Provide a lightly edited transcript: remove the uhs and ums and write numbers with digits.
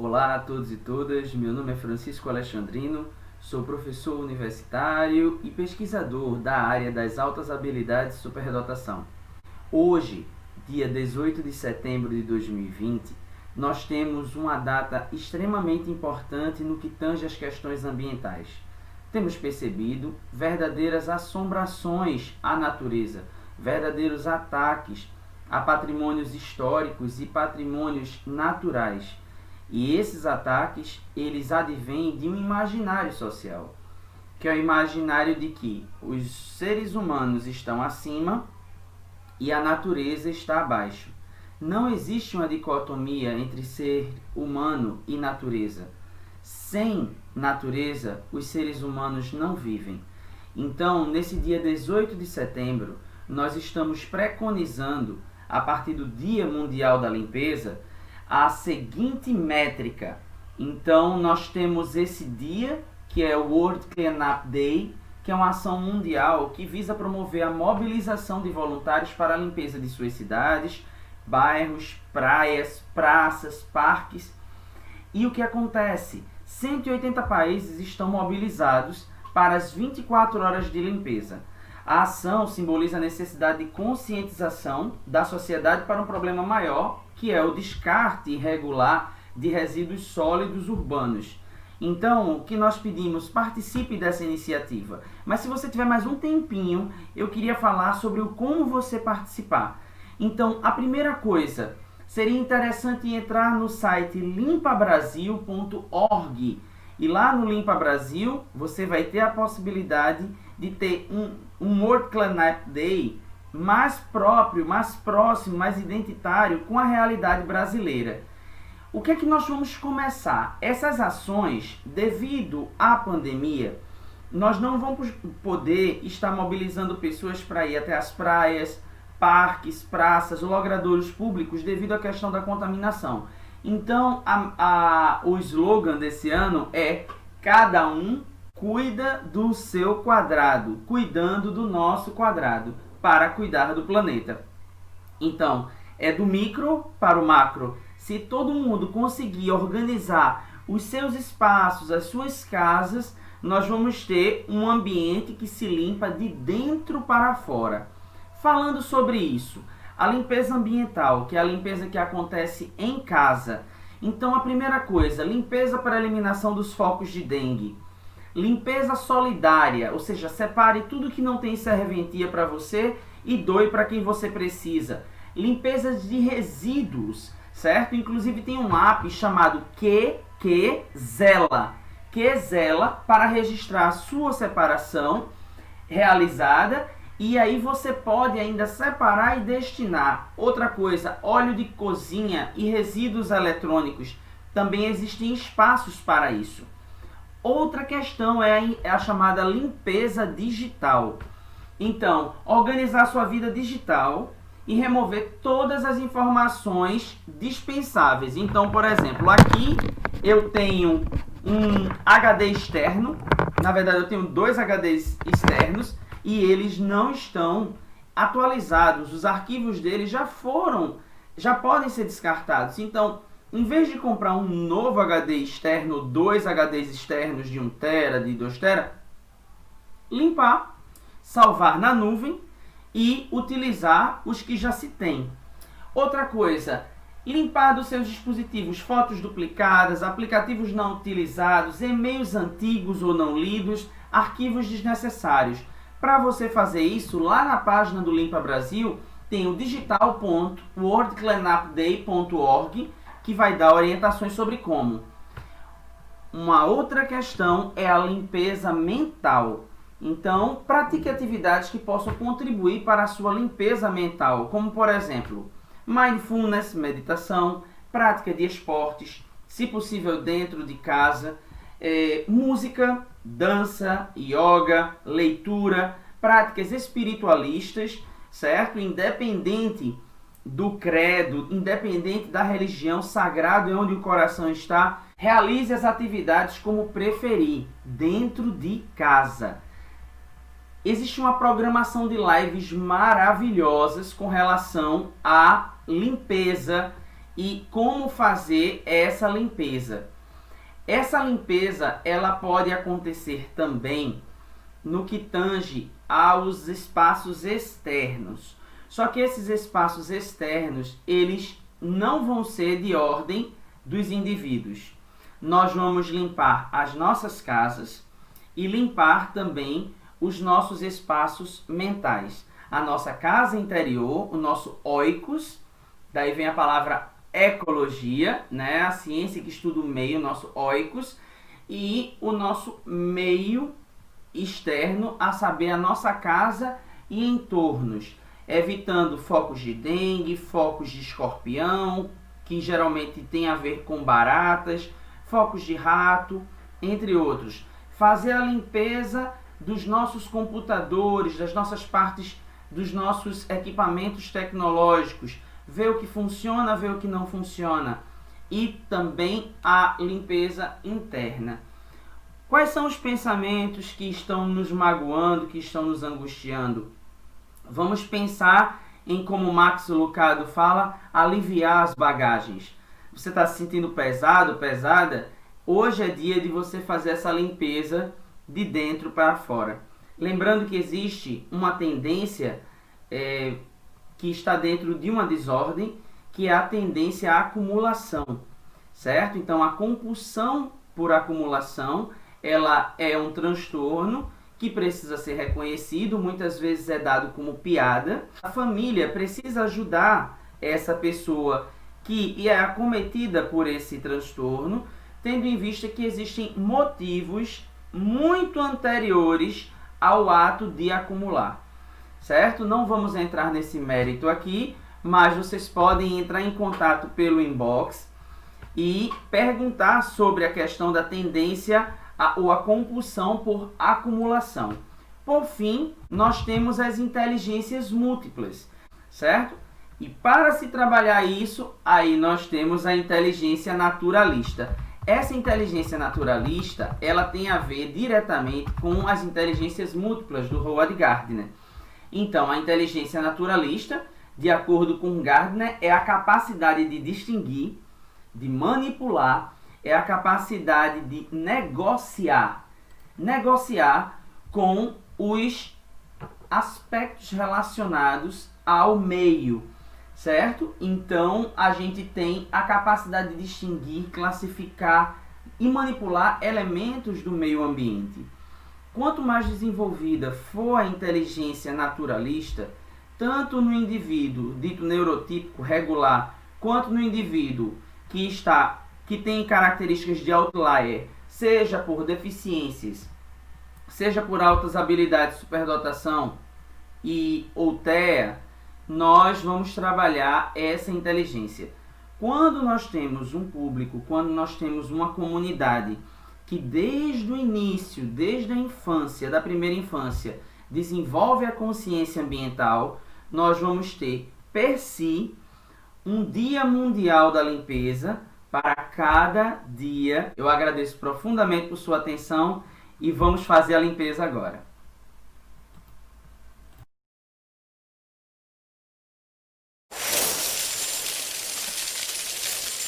Olá a todos e todas, meu nome é Francisco Alexandrino, sou professor universitário e pesquisador da área das altas habilidades e superdotação. Hoje, dia 18 de setembro de 2020, nós temos uma data extremamente importante no que tange às questões ambientais. Temos percebido verdadeiras assombrações à natureza, verdadeiros ataques a patrimônios históricos e patrimônios naturais. E esses ataques, eles advêm de um imaginário social, que é o imaginário de que os seres humanos estão acima e a natureza está abaixo. Não existe uma dicotomia entre ser humano e natureza. Sem natureza, os seres humanos não vivem. Então, nesse dia 18 de setembro, nós estamos preconizando, a partir do Dia Mundial da Limpeza, a seguinte métrica. Então, nós temos esse dia, que é o World Cleanup Day, que é uma ação mundial que visa promover a mobilização de voluntários para a limpeza de suas cidades, bairros, praias, praças, parques. E o que acontece? 180 países estão mobilizados para as 24 horas de limpeza. A ação simboliza a necessidade de conscientização da sociedade para um problema maior, que é o descarte irregular de resíduos sólidos urbanos. Então, o que nós pedimos, participe dessa iniciativa. Mas se você tiver mais um tempinho, eu queria falar sobre o como você participar. Então, a primeira coisa, seria interessante entrar no site limpabrasil.org. E lá no Limpa Brasil, você vai ter a possibilidade de ter um World Cleanup Day mais próprio, mais próximo, mais identitário com a realidade brasileira. O que é que nós vamos começar? Essas ações, devido à pandemia, nós não vamos poder estar mobilizando pessoas para ir até as praias, parques, praças, logradouros públicos devido à questão da contaminação. Então, o slogan desse ano é: cada um cuida do seu quadrado, cuidando do nosso quadrado, para cuidar do planeta. Então, é do micro para o macro. Se todo mundo conseguir organizar os seus espaços, as suas casas, nós vamos ter um ambiente que se limpa de dentro para fora. Falando sobre isso, a limpeza ambiental, que é a limpeza que acontece em casa. Então, a primeira coisa, limpeza para a eliminação dos focos de dengue. Limpeza solidária, ou seja, separe tudo que não tem serventia para você e doe para quem você precisa. Limpeza de resíduos, certo? Inclusive tem um app chamado QZela, para registrar a sua separação realizada. E aí você pode ainda separar e destinar. Outra coisa, óleo de cozinha e resíduos eletrônicos. Também existem espaços para isso. Outra questão é a chamada limpeza digital. Então, organizar sua vida digital e remover todas as informações dispensáveis. Então, por exemplo, aqui eu tenho um HD externo. Na verdade, eu tenho 2 HDs externos e eles não estão atualizados. Os arquivos deles já podem ser descartados. Então, em vez de comprar um novo HD externo, 2 HDs externos de 1 TB, de 2 TB, limpar, salvar na nuvem e utilizar os que já se tem. Outra coisa, limpar dos seus dispositivos fotos duplicadas, aplicativos não utilizados, e-mails antigos ou não lidos, arquivos desnecessários. Para você fazer isso, lá na página do Limpa Brasil, tem o digital.worldcleanupday.org, que vai dar orientações sobre como. Uma outra questão é a limpeza mental. Então, pratique atividades que possam contribuir para a sua limpeza mental, como, por exemplo, mindfulness, meditação, prática de esportes, se possível dentro de casa, música, dança, yoga, leitura, práticas espiritualistas, certo? Independente do credo, independente da religião, sagrado é onde o coração está. Realize as atividades como preferir, dentro de casa. Existe uma programação de lives maravilhosas com relação à limpeza e como fazer essa limpeza. Essa limpeza ela pode acontecer também no que tange aos espaços externos. Só que esses espaços externos, eles não vão ser de ordem dos indivíduos. Nós vamos limpar as nossas casas e limpar também os nossos espaços mentais. A nossa casa interior, o nosso oikos, daí vem a palavra ecologia, né? A ciência que estuda o meio, o nosso oikos, e o nosso meio externo, a saber, a nossa casa e entornos, evitando focos de dengue, focos de escorpião, que geralmente tem a ver com baratas, focos de rato, entre outros. Fazer a limpeza dos nossos computadores, das nossas partes, dos nossos equipamentos tecnológicos, ver o que funciona, ver o que não funciona, e também a limpeza interna. Quais são os pensamentos que estão nos magoando, que estão nos angustiando? Vamos pensar em como Max Lucado fala, aliviar as bagagens. Você está se sentindo pesado, pesada? Hoje é dia de você fazer essa limpeza de dentro para fora. Lembrando que existe uma tendência que está dentro de uma desordem, que é a tendência à acumulação, certo? Então, a compulsão por acumulação, ela é um transtorno que precisa ser reconhecido, muitas vezes é dado como piada. A família precisa ajudar essa pessoa que é acometida por esse transtorno, tendo em vista que existem motivos muito anteriores ao ato de acumular, certo? Não vamos entrar nesse mérito aqui, mas vocês podem entrar em contato pelo inbox e perguntar sobre a questão da tendência ou a compulsão por acumulação. Por fim, nós temos as inteligências múltiplas, certo? E para se trabalhar isso, aí nós temos a inteligência naturalista. Essa inteligência naturalista, ela tem a ver diretamente com as inteligências múltiplas do Howard Gardner. Então, a inteligência naturalista, de acordo com Gardner, é a capacidade de distinguir, de manipular, é a capacidade de negociar com os aspectos relacionados ao meio, certo? Então, a gente tem a capacidade de distinguir, classificar e manipular elementos do meio ambiente. Quanto mais desenvolvida for a inteligência naturalista, tanto no indivíduo dito neurotípico regular, quanto no indivíduo que tem características de outlier, seja por deficiências, seja por altas habilidades de superdotação ou TEA, nós vamos trabalhar essa inteligência. Quando nós temos um público, quando nós temos uma comunidade que desde o início, desde a infância, da primeira infância, desenvolve a consciência ambiental, nós vamos ter, per si, um Dia Mundial da Limpeza para cada dia. Eu agradeço profundamente por sua atenção e vamos fazer a limpeza agora.